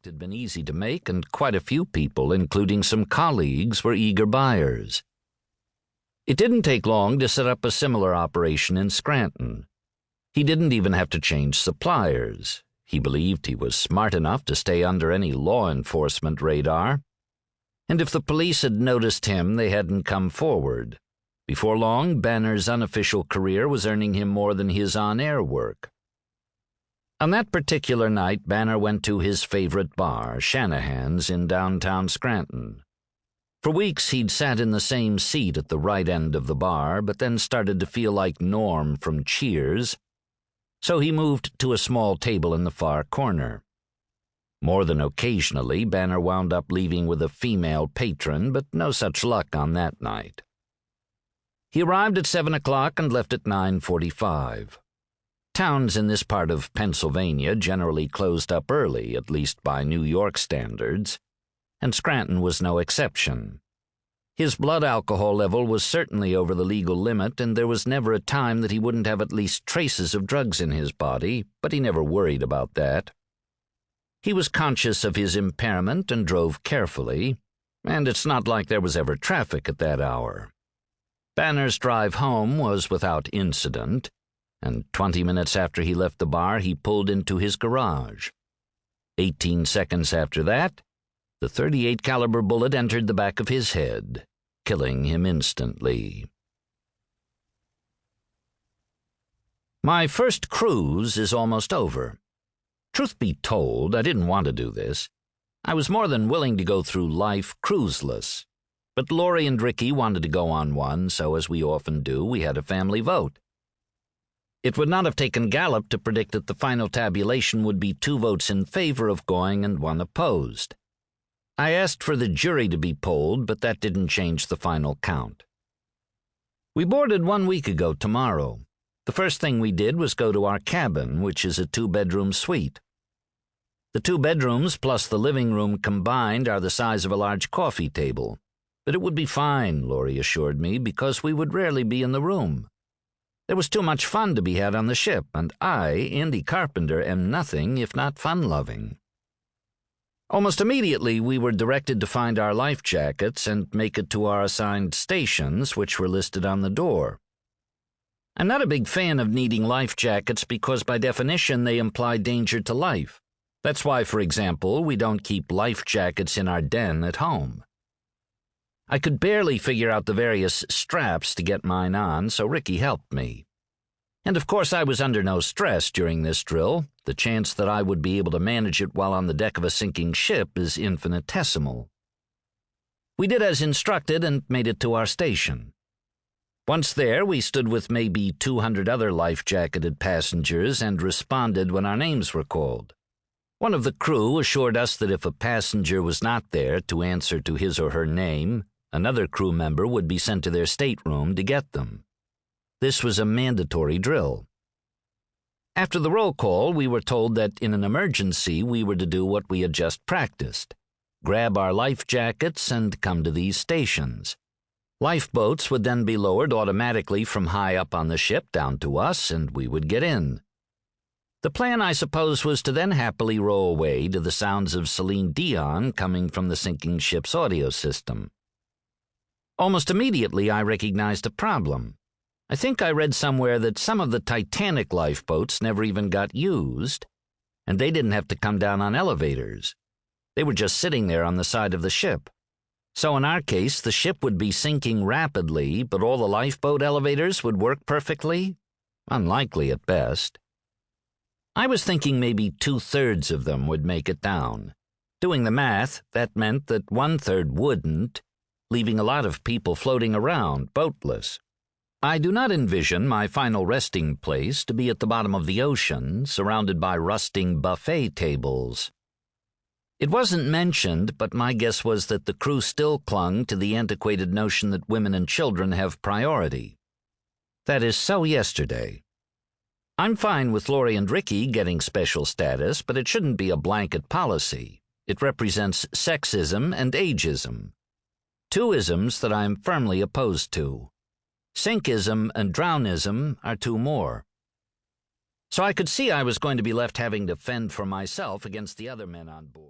product had been easy to make, and quite a few people, including some colleagues, were eager buyers. It didn't take long to set up a similar operation in Scranton. He didn't even have to change suppliers. He believed he was smart enough to stay under any law enforcement radar. And if the police had noticed him, they hadn't come forward. Before long, Banner's unofficial career was earning him more than his on-air work. On that particular night, Banner went to his favorite bar, Shanahan's, in downtown Scranton. For weeks, he'd sat in the same seat at the right end of the bar, but then started to feel like Norm from Cheers, so he moved to a small table in the far corner. More than occasionally, Banner wound up leaving with a female patron, but no such luck on that night. He arrived at 7 o'clock and left at 9:45. Towns in this part of Pennsylvania generally closed up early, at least by New York standards, and Scranton was no exception. His blood alcohol level was certainly over the legal limit, and there was never a time that he wouldn't have at least traces of drugs in his body, but he never worried about that. He was conscious of his impairment and drove carefully, and it's not like there was ever traffic at that hour. Banner's drive home was without incident, and 20 minutes after he left the bar, he pulled into his garage. 18 seconds after that, the .38 caliber bullet entered the back of his head, killing him instantly. My first cruise is almost over. Truth be told, I didn't want to do this. I was more than willing to go through life cruiseless. But Laurie and Ricky wanted to go on one, so as we often do, we had a family vote. It would not have taken Gallup to predict that the final tabulation would be 2 votes in favor of going and 1 opposed. I asked for the jury to be polled, but that didn't change the final count. We boarded 1 week ago tomorrow. The first thing we did was go to our cabin, which is a 2-bedroom suite. The 2 bedrooms plus the living room combined are the size of a large coffee table. But it would be fine, Laurie assured me, because we would rarely be in the room. There was too much fun to be had on the ship, and I, Andy Carpenter, am nothing if not fun-loving. Almost immediately, we were directed to find our life jackets and make it to our assigned stations, which were listed on the door. I'm not a big fan of needing life jackets because, by definition, they imply danger to life. That's why, for example, we don't keep life jackets in our den at home. I could barely figure out the various straps to get mine on, so Ricky helped me. And of course I was under no stress during this drill. The chance that I would be able to manage it while on the deck of a sinking ship is infinitesimal. We did as instructed and made it to our station. Once there, we stood with maybe 200 other life-jacketed passengers and responded when our names were called. One of the crew assured us that if a passenger was not there to answer to his or her name, another crew member would be sent to their stateroom to get them. This was a mandatory drill. After the roll call, we were told that in an emergency we were to do what we had just practiced: grab our life jackets and come to these stations. Lifeboats would then be lowered automatically from high up on the ship down to us, and we would get in. The plan, I suppose, was to then happily row away to the sounds of Celine Dion coming from the sinking ship's audio system. Almost immediately, I recognized a problem. I think I read somewhere that some of the Titanic lifeboats never even got used, and they didn't have to come down on elevators. They were just sitting there on the side of the ship. So in our case, the ship would be sinking rapidly, but all the lifeboat elevators would work perfectly? Unlikely at best. I was thinking maybe 2/3 of them would make it down. Doing the math, that meant that 1/3 wouldn't, leaving a lot of people floating around, boatless. I do not envision my final resting place to be at the bottom of the ocean, surrounded by rusting buffet tables. It wasn't mentioned, but my guess was that the crew still clung to the antiquated notion that women and children have priority. That is so yesterday. I'm fine with Laurie and Ricky getting special status, but it shouldn't be a blanket policy. It represents sexism and ageism. 2 isms that I'm firmly opposed to. Sinkism and drownism are 2 more. So I could see I was going to be left having to fend for myself against the other men on board.